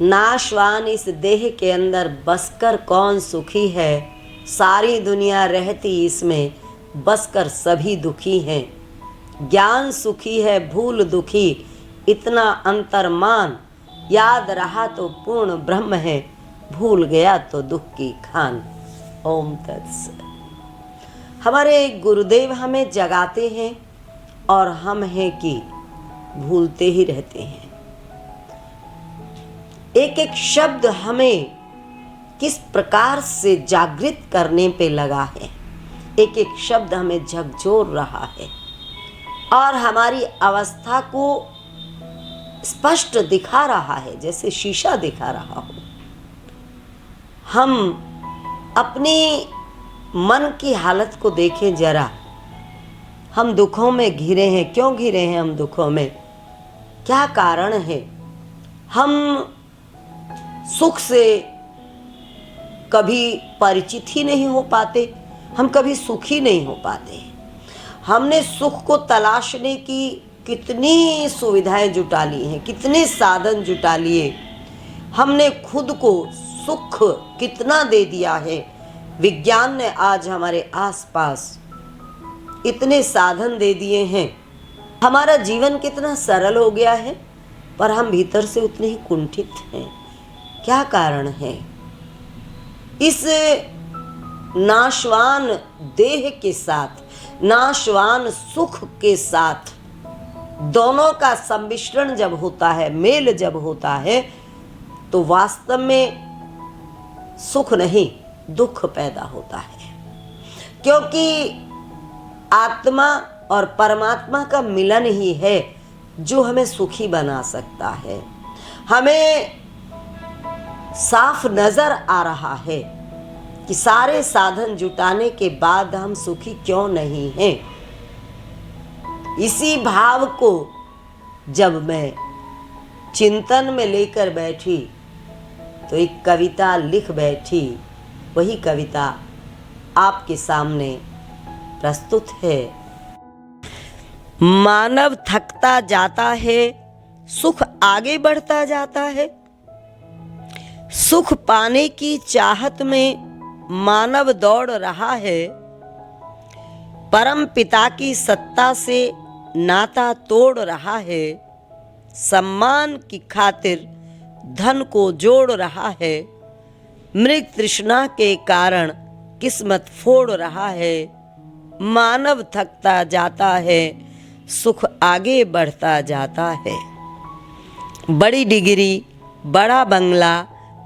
नाशवान इस देह के अंदर बसकर कौन सुखी है, सारी दुनिया रहती इसमें बसकर सभी दुखी हैं। ज्ञान सुखी है भूल दुखी, इतना अंतर्मान, याद रहा तो पूर्ण ब्रह्म है, भूल गया तो दुख की खान। ओम तत्सत। हमारे गुरुदेव हमें जगाते हैं और हम हैं कि भूलते ही रहते हैं। एक एक शब्द हमें किस प्रकार से जागृत करने पे लगा है, एक एक शब्द हमें झकझोर रहा है और हमारी अवस्था को स्पष्ट दिखा रहा है, जैसे शीशा दिखा रहा हो। हम अपनी मन की हालत को देखें जरा। हम दुखों में घिरे हैं। क्यों घिरे हैं हम दुखों में? क्या कारण है? हम सुख से कभी परिचित ही नहीं हो पाते, हम कभी सुखी नहीं हो पाते। हमने सुख को तलाशने की कितनी सुविधाएं जुटा ली हैं, कितने साधन जुटा लिए। हमने खुद को सुख कितना दे दिया है। विज्ञान ने आज हमारे आसपास इतने साधन दे दिए हैं, हमारा जीवन कितना सरल हो गया है, पर हम भीतर से उतने ही कुंठित हैं। क्या कारण है? इस नाशवान देह के साथ, नाशवान सुख के साथ दोनों का सम्मिश्रण जब होता है, मेल जब होता है, तो वास्तव में सुख नहीं दुख पैदा होता है। क्योंकि आत्मा और परमात्मा का मिलन ही है जो हमें सुखी बना सकता है। हमें साफ नजर आ रहा है कि सारे साधन जुटाने के बाद हम सुखी क्यों नहीं हैं। इसी भाव को जब मैं चिंतन में लेकर बैठी तो एक कविता लिख बैठी। वही कविता आपके सामने प्रस्तुत है। मानव थकता जाता है, सुख आगे बढ़ता जाता है। सुख पाने की चाहत में मानव दौड़ रहा है। परम पिता की सत्ता से नाता तोड़ रहा है। सम्मान की खातिर धन को जोड़ रहा है। मृग तृष्णा के कारण किस्मत फोड़ रहा है। मानव थकता जाता है, सुख आगे बढ़ता जाता है। बड़ी डिग्री, बड़ा बंगला,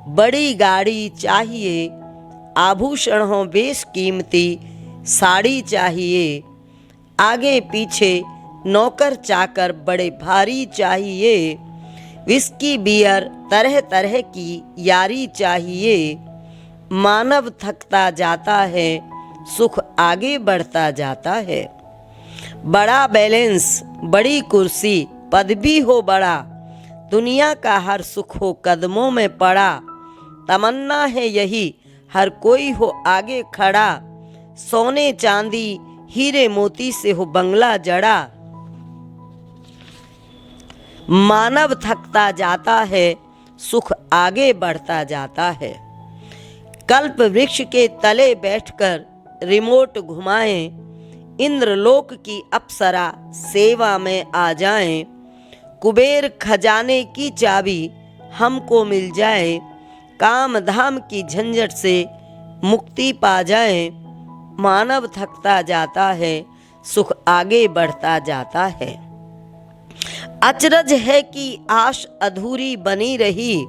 बड़ी गाड़ी चाहिए, आभूषण हो बेशकीमती साड़ी चाहिए। आगे पीछे नौकर चाकर बड़े भारी चाहिए। विस्की बियर तरह तरह की यारी चाहिए। मानव थकता जाता है, सुख आगे बढ़ता जाता है। बड़ा बैलेंस, बड़ी कुर्सी, पद भी हो बड़ा, दुनिया का हर सुख हो कदमों में पड़ा। तमन्ना है यही हर कोई हो आगे खड़ा। सोने चांदी हीरे मोती से हो बंगला जड़ा। मानव थकता जाता है, सुख आगे बढ़ता जाता है। कल्प वृक्ष के तले बैठकर रिमोट घुमाएं, इंद्रलोक की अप्सरा सेवा में आ जाएं। कुबेर खजाने की चाबी हमको मिल जाए। काम धाम की झंझट से मुक्ति पा जाए। मानव थकता जाता है, सुख आगे बढ़ता जाता है। अचरज है कि आश अधूरी बनी रही,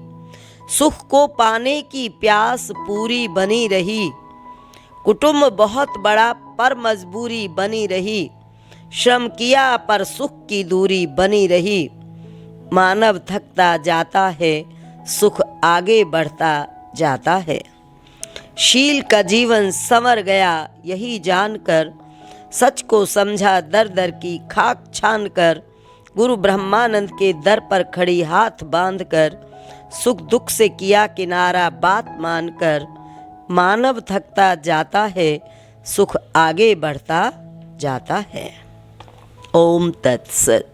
सुख को पाने की प्यास पूरी बनी रही। कुटुंब बहुत बड़ा पर मजबूरी बनी रही। श्रम किया पर सुख की दूरी बनी रही। मानव थकता जाता है, सुख आगे बढ़ता जाता है। शील का जीवन संवर गया यही जानकर, सच को समझा दर दर की खाक छान कर। गुरु ब्रह्मानंद के दर पर खड़ी हाथ बांधकर, सुख दुख से किया किनारा बात मानकर। मानव थकता जाता है, सुख आगे बढ़ता जाता है। ओम तत्सत।